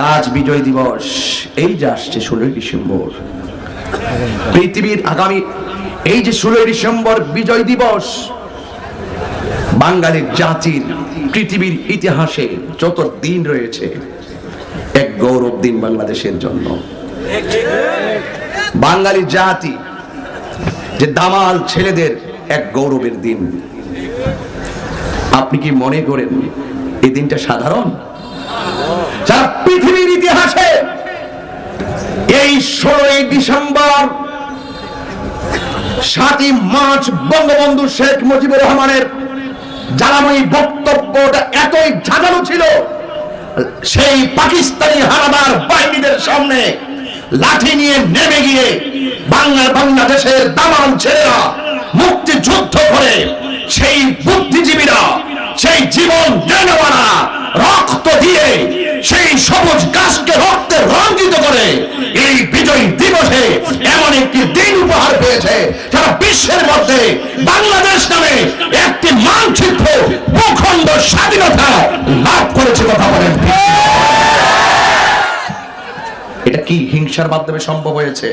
আজ বিজয় দিবস, এই যে আসছে 16ই ডিসেম্বর, পৃথিবীর আগামী এই যে 16ই ডিসেম্বর বিজয় দিবস, বাঙালির জাতির পৃথিবীর ইতিহাসে যত দিন রয়েছে এক গৌরব দিন বাংলাদেশের জন্য। বাঙালি জাতি যে দামাল ছেলেদের এক গৌরবের দিন। আপনি কি মনে করেন এই দিনটা সাধারণ? সারা পৃথিবীর ইতিহাসে এই 16ই ডিসেম্বর 7ই মার্চ বঙ্গবন্ধু শেখ মুজিবুর রহমানের জ্বালাময়ী বক্তব্যটা এতই ঝাঁঝালো ছিল, সেই পাকিস্তানি হানাদার বাহিনীদের সামনে লাঠি নিয়ে নেমে গিয়ে বাংলাদেশের দামাল ছেলেরা মুক্তিযুদ্ধ করে, সেই বুদ্ধিজীবীরা, সেই জীবন দেনওয়ালা রক্ত দিয়ে সেই সবুজ গাছকে রক্তে রঞ্জিত করে এই বিজয় দিবসে এমন একটি দিন উপহার পেয়েছে সারা বিশ্বের মধ্যে বাংলাদেশ নামে একটি মানচিত্র ভূখণ্ড স্বাধীনতা লাভ করেছে। কথা বলেন, এটা কি হিংসার মাধ্যমে সম্ভব হয়েছে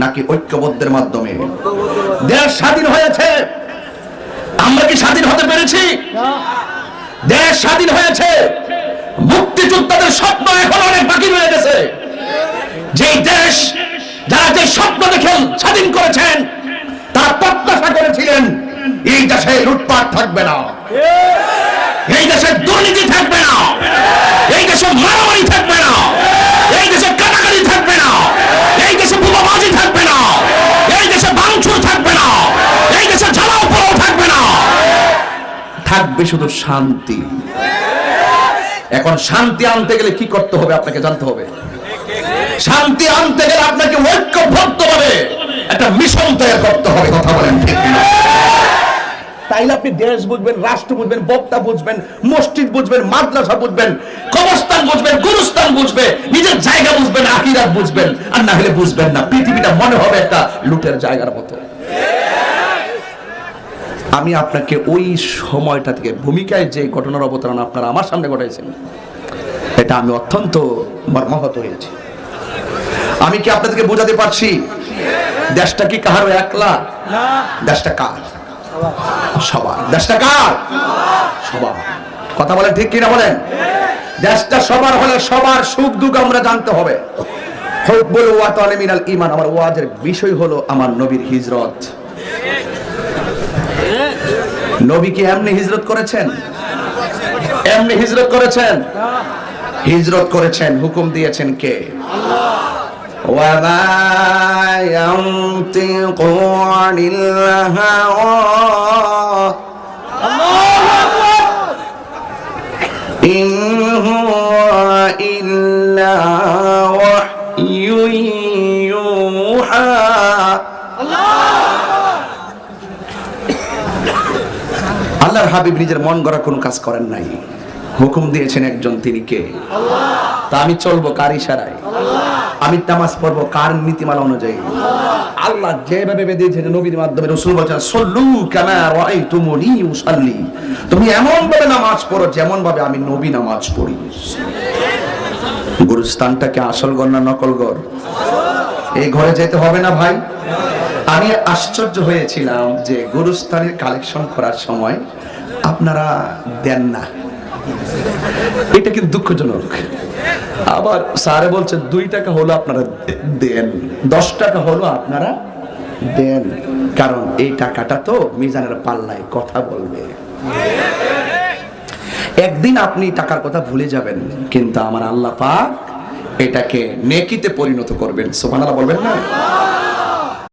নাকি ঐক্যবদ্ধের মাধ্যমে? দেশ স্বাধীন হয়েছে, আমরা কি স্বাধীন হতে পেরেছি? দেশ স্বাধীন হয়েছে, মুক্তিযোদ্ধাদের স্বপ্ন এখন অনেক বাকি রয়ে গেছে। যে দেশ যারা যে স্বপ্ন দেখে স্বাধীন করেছেন তারা প্রত্যাশা করেছিলেন এই দেশে লুটপাট থাকবে না, এই দেশে দুর্নীতি থাকবে না, এই দেশে মারামারি থাকবে না, এই দেশে কাটাকাটি থাকবে না, এই দেশে বোমাবাজি থাকবে না, এই দেশে ভাঙচুর থাকবে না, এই দেশে জ্বালাও পোড়াও থাকবে না, থাকবে শুধু শান্তি। এখন শান্তি আনতে গেলে কি করতে হবে আপনাকে জানতে হবে। শান্তি আনতে গেলে আপনাকে ঐক্যবদ্ধভাবে একটা মিশন তৈরি করতে হবে। কথা বলেন ঠিক না? তাইলে আপনি দেশ বুঝবেন, রাষ্ট্র বুঝবেন, বক্তা বুঝবেন, মসজিদ বুঝবেন, মাদ্রাসা বুঝবেন, কবরস্থান বুঝবেন, গুরুস্থান বুঝবে, নিজের জায়গা বুঝবেন, আখিরাত বুঝবেন। আর না হলে বুঝবেন না, পৃথিবীটা মনে হবে একটা লুটের জায়গার মতো। আমি আপনাকে ওই সময়টা থেকে ভূমিকায় যে ঘটনার অবতারণ আপনারা আমার সামনে ঘটাইছেন, এটা আমি অত্যন্ত মর্মাহত হয়েছি। আমি কি আপনাদেরকে বোঝাতে পারছি দেশটা কি কারো একলা? দেশটা কার? সবার। দেশটা কার? সবার। কথা বলেন ঠিক কিনা বলেন? দেশটা সবার হলে সবার সুখ দুঃখ আমরা জানতে হবে। হুব্বুল ওয়াতানি মিনাল ঈমান। আমার ওয়াজের বিষয় হলো আমার নবীর হিজরত। নবী কি এমনি হিজরত করেছেন? এমনি হিজরত করেছেন? হিজরত করেছেন, হুকুম দিয়েছেন কে? আল্লাহ। ওয়া মা ইয়ানতিকু আনিল হাওয়া, আল্লাহু আকবার, ইন হুয়া ইল্লা ওয়াহয়ুন ইউহা। আল্লাহর হাবিব নিজের মন গড়া কোনো কাজ করেন নাই, হুকুম দিয়েছেন একজন, তিনি কে? আল্লাহ। তা আমি চলবো কার ইশারায়? আল্লাহ। আমি নামাজ পড়বো কার নীতিমালা অনুযায়ী? আল্লাহ। আল্লাহ যেভাবে বেঁধেছেন নবীর মাধ্যমে, রাসূল বলেছেন সল্লু কামা রাআইতুমুনি উসাল্লি, তুমি এমন ভাবে নামাজ পড়ো যেমন ভাবে আমি নবী নামাজ পড়ি। গুরুস্থানটাকে আসল ঘর না নকল ঘর? এই ঘরে যেতে হবে না ভাই? আমি আশ্চর্য হয়েছিলাম যে গুরুস্থানের কালেকশন করার সময় আপনারা দেন না, এটা কিন্তু দুঃখজনক। আবার স্যারে বলছে 2 টাকা হলো আপনারা দেন, 10 টাকা হলো আপনারা দেন, কারণ এই টাকাটা তো মিজানের পাল্লায় কথা বলবে। একদিন আপনি টাকার কথা ভুলে যাবেন, কিন্তু আমার আল্লাহ পাক এটাকে নেকিতে পরিণত করবেন। সুবহানাল্লাহ বলবেন না?